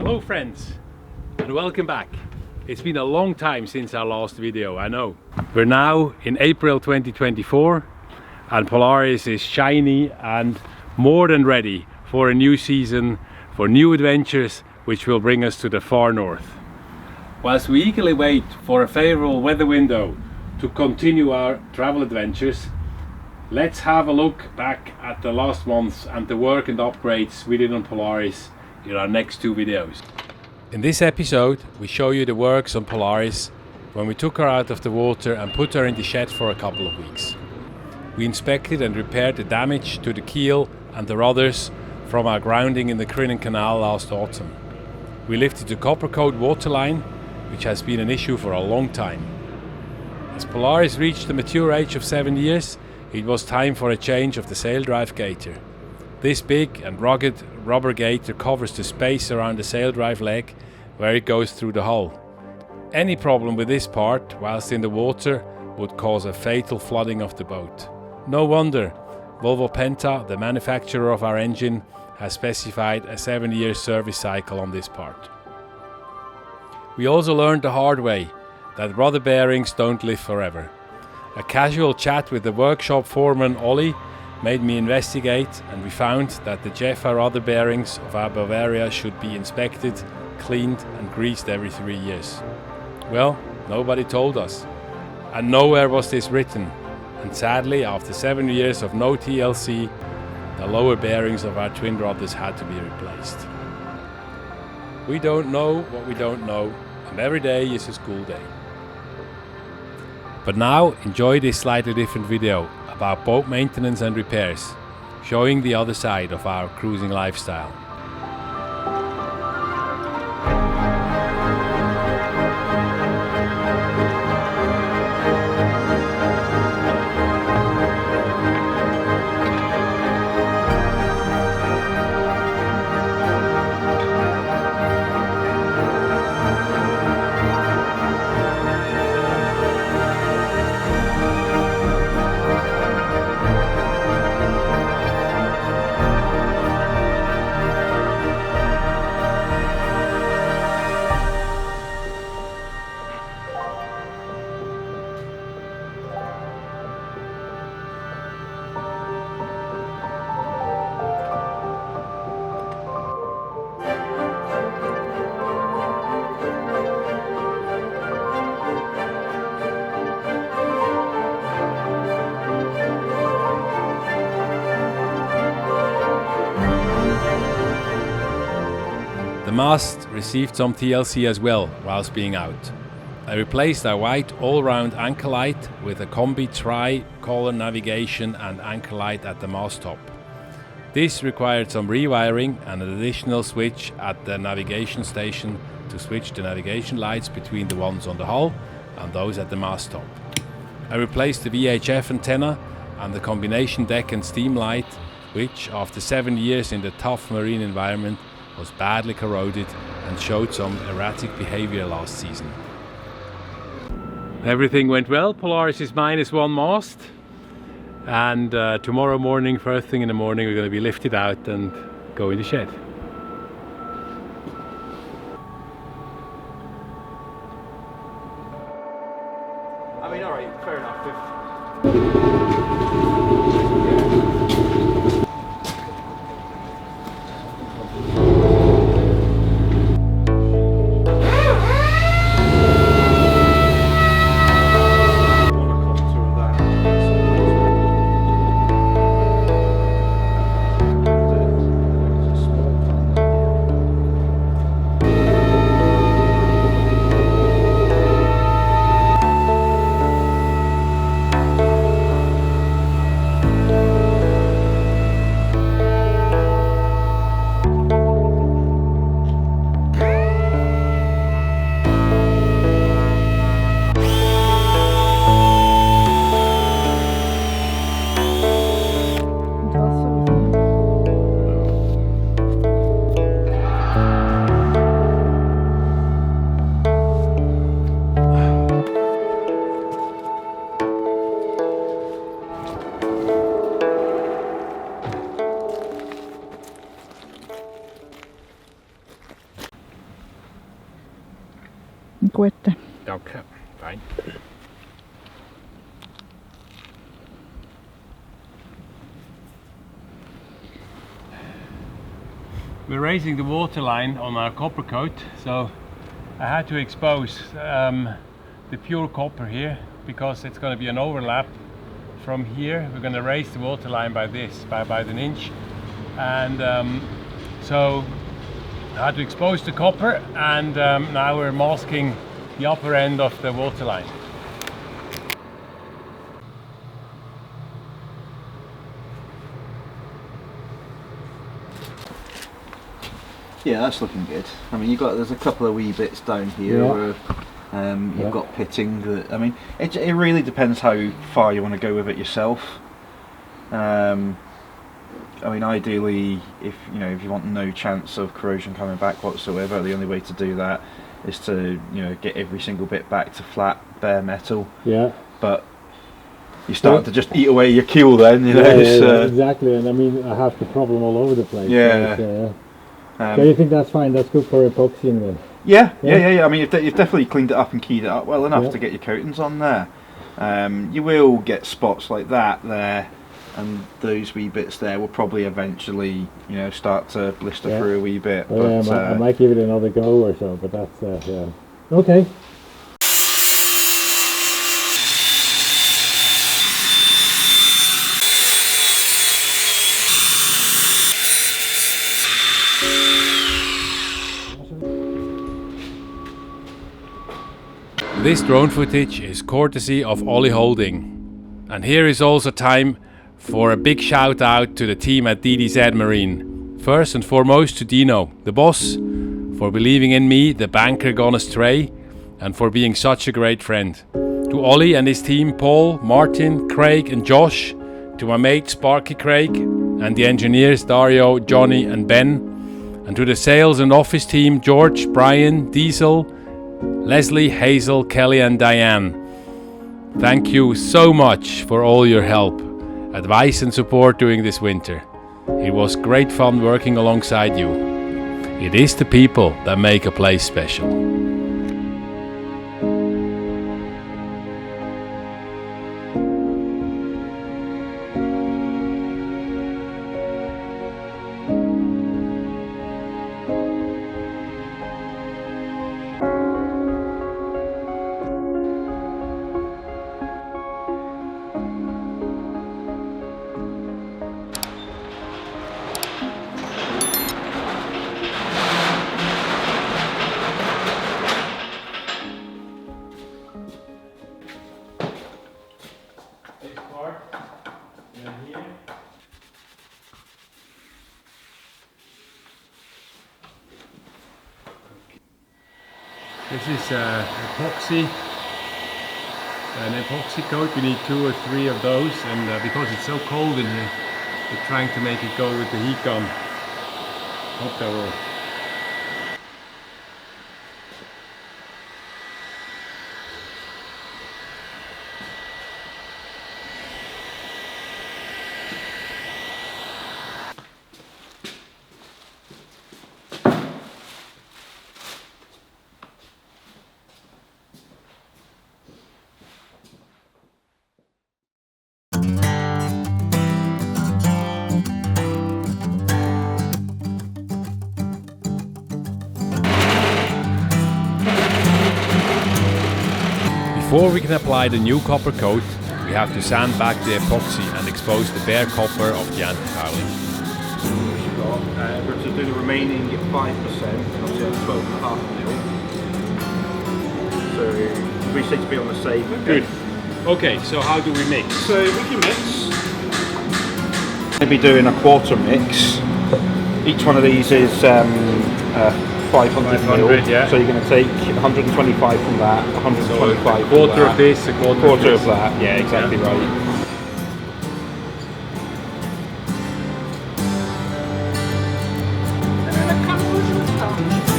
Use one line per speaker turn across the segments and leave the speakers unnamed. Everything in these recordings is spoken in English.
Hello friends, and welcome back. It's been a long time since our last video, I know. We're now in April 2024 and Polaris is shiny and more than ready for a new season, for new adventures which will bring us to the far north. Whilst we eagerly wait for a favourable weather window to continue our travel adventures, let's have a look back at the last months and the work and upgrades we did on Polaris in our next two videos. In this episode we show you the works on Polaris when we took her out of the water and put her in the shed for a couple of weeks. We inspected and repaired the damage to the keel and the rudders from our grounding in the Crinan Canal last autumn. We lifted the Coppercoat waterline, which has been an issue for a long time. As Polaris reached the mature age of 7 years, it was time for a change of the sail drive gaiter. This big and rugged rubber gaiter covers the space around the sail drive leg where it goes through the hull. Any problem with this part whilst in the water would cause a fatal flooding of the boat. No wonder Volvo Penta, the manufacturer of our engine, has specified a 7-year service cycle on this part. We also learned the hard way that rudder bearings don't live forever. A casual chat with the workshop foreman Ollie made me investigate, and we found that the Jeffa rudder bearings of our Bavaria should be inspected, cleaned and greased every 3 years. Well, nobody told us, and nowhere was this written, and sadly after 7 years of no TLC, the lower bearings of our twin rudders had to be replaced. We don't know what we don't know, and every day is a school day. But now enjoy this slightly different video about boat maintenance and repairs, showing the other side of our cruising lifestyle. The mast received some TLC as well whilst being out. I replaced our white all-round anchor light with a combi tri-color navigation and anchor light at the mast top. This required some rewiring and an additional switch at the navigation station to switch the navigation lights between the ones on the hull and those at the mast top. I replaced the VHF antenna and the combination deck and steam light, which after 7 years in the tough marine environment was badly corroded and showed some erratic behavior last season. Everything went well. Polaris is -1 mast, and tomorrow morning, first thing in the morning, we're going to be lifted out and go in the shed.
I mean, alright, fair enough.
Gute.
Okay, fine. We're raising the water line on our copper coat, so I had to expose the pure copper here because it's going to be an overlap from here. We're going to raise the water line by this, by about an inch, and so I had to expose the copper, and now we're masking the upper end of the water line.
Yeah, that's looking good. I mean, there's a couple of wee bits down here where you've got pitting. That, I mean, it really depends how far you want to go with it yourself. I mean, ideally, if you want no chance of corrosion coming back whatsoever, the only way to do that is to get every single bit back to flat bare metal.
Yeah.
But you start to just eat away your keel then.
Exactly. And I mean, I have the problem all over the place.
Yeah.
So you think that's fine? That's good for epoxying then?
Yeah. I mean, you've definitely cleaned it up and keyed it up well enough to get your coatings on there. You will get spots like that there, and those wee bits there will probably eventually, start to blister through a wee bit. But,
I might give it another go or so, but that's okay. This drone footage is courtesy of Ollie Holding. And here is also time for a big shout out to the team at DDZ Marine. First and foremost to Dino, the boss, for believing in me, the banker gone astray, and for being such a great friend. To Ollie and his team, Paul, Martin, Craig and Josh. To my mate Sparky Craig and the engineers Dario, Johnny and Ben. And to the sales and office team, George, Brian, Diesel, Leslie, Hazel, Kelly and Diane. Thank you so much for all your help, advice and support during this winter. It was great fun working alongside you. It is the people that make a place special. This is an epoxy coat. We need 2 or 3 of those, and because it's so cold in here, we're trying to make it go with the heat gun. Hope that will. Before we can apply the new copper coat, we have to sand back the epoxy and expose the bare copper of the anti-fouling.
We're to do the remaining 5%, obviously that's 12.5 mil. So we seem to be on the same.
Good. Okay, so how do we mix?
So we can mix. Maybe doing a quarter mix. Each one of these is 500 mil,
yeah.
So you're going to take 125 from that, 125
so a quarter
from that,
of this, a quarter
of that. Yeah, exactly right.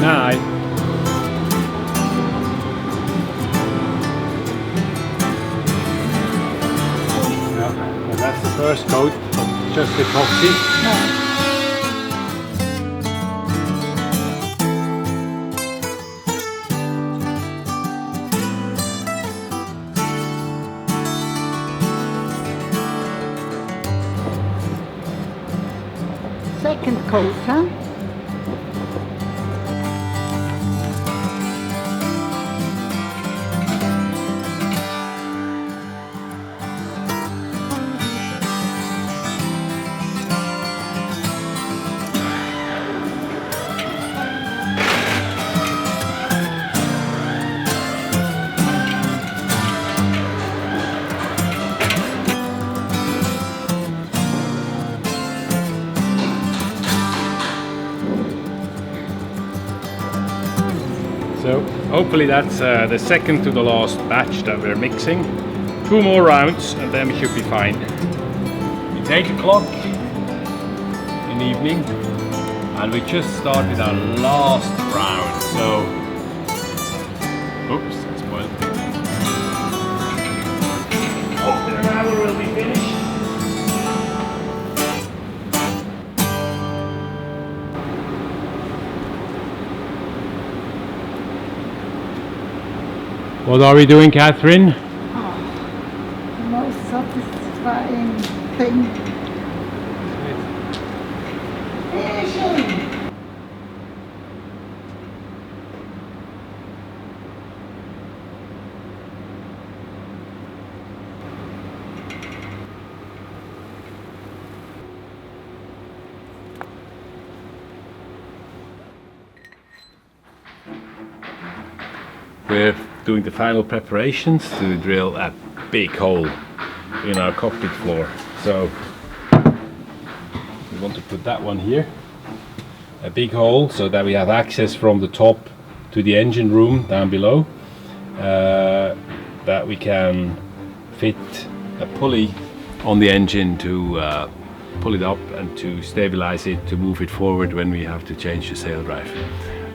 Nej. Well, that's the first coat, just epoxy.
coat, huh?
So hopefully that's the second to the last batch that we're mixing. 2 more rounds and then we should be fine. It's 8 o'clock in the evening and we just started our last round. So, oops, that's spoiled. After an hour we'll be finished. What are we doing, Catherine?
The most satisfying thing. Finishing!
We're doing the final preparations to drill a big hole in our cockpit floor. So we want to put that one here, a big hole, so that we have access from the top to the engine room down below, that we can fit a pulley on the engine to pull it up and to stabilize it, to move it forward when we have to change the sail drive.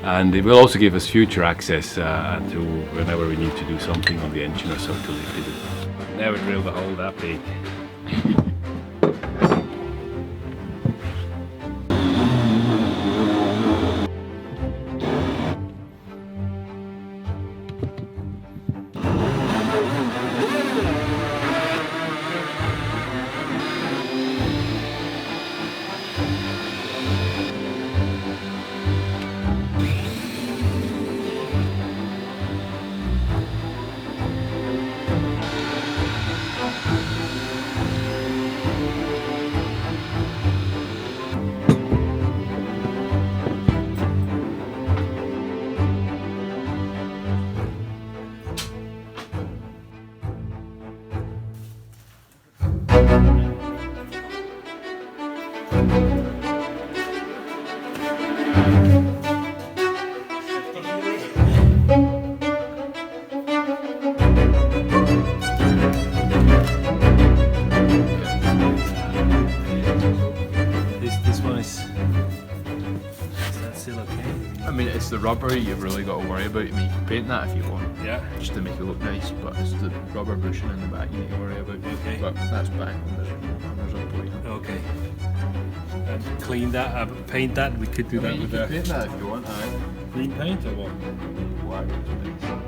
And it will also give us future access to whenever we need to do something on the engine or so to lift it. Never drilled a hole that big. This one is that still okay?
I mean, it's the rubber you've really got to worry about. I mean, you can paint that if you want,
Yeah.
just to make it look nice, but it's the rubber bushing in the back you need to worry about.
Okay.
But that's bang on there's a point.
Okay. And clean that, paint that. We could do that
You
with
can
a
paint that if you want, aye.
green paint or what?
Black is nice.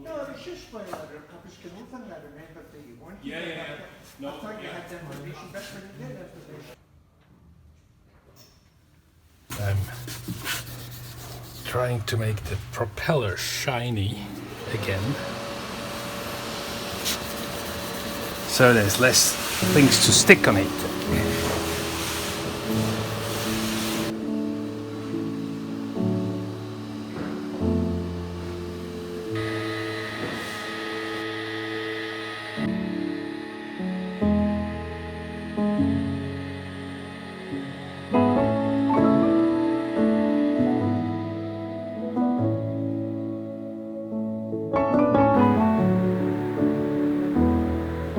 No, it's just for a school thing I remember that you wanted.
Yeah. No,
I thought you had the information, that's when you did information.
I'm trying to make the propeller shiny again, so there's less things to stick on it.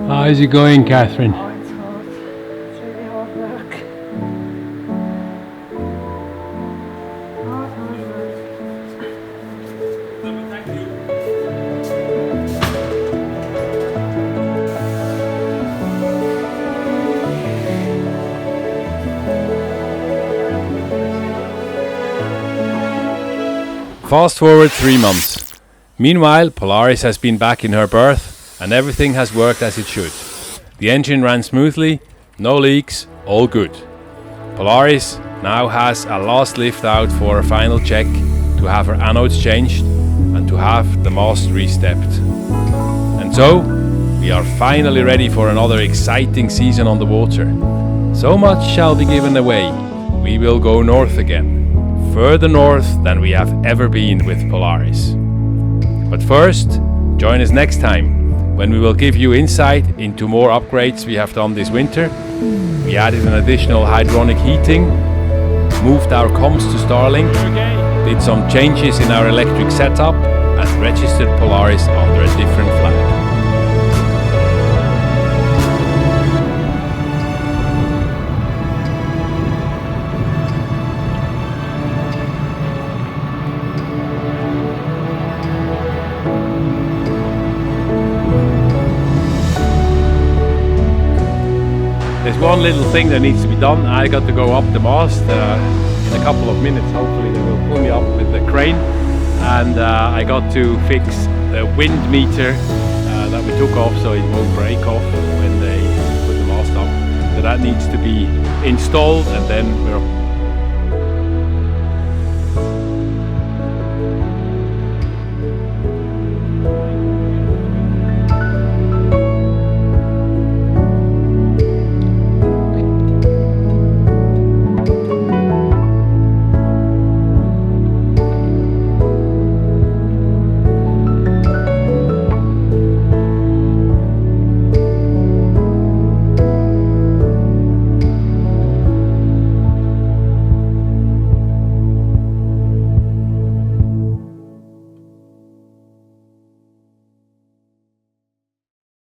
How's it going, Catherine?
Oh, it's hard. It's really hard work. Hard work.
Thank you. Fast forward 3 months. Meanwhile, Polaris has been back in her berth and everything has worked as it should. The engine ran smoothly, no leaks, all good. Polaris now has a last lift out for a final check to have her anodes changed and to have the mast re-stepped. And so, we are finally ready for another exciting season on the water. So much shall be given away. We will go north again, further north than we have ever been with Polaris. But first, join us next time when we will give you insight into more upgrades we have done this winter. We added an additional hydronic heating, moved our comms to Starlink, did some changes in our electric setup, and registered Polaris under a different flag. There's one little thing that needs to be done. I got to go up the mast in a couple of minutes. Hopefully they will pull me up with the crane, and I got to fix the wind meter that we took off so it won't break off when they put the mast up. So that needs to be installed, and then we're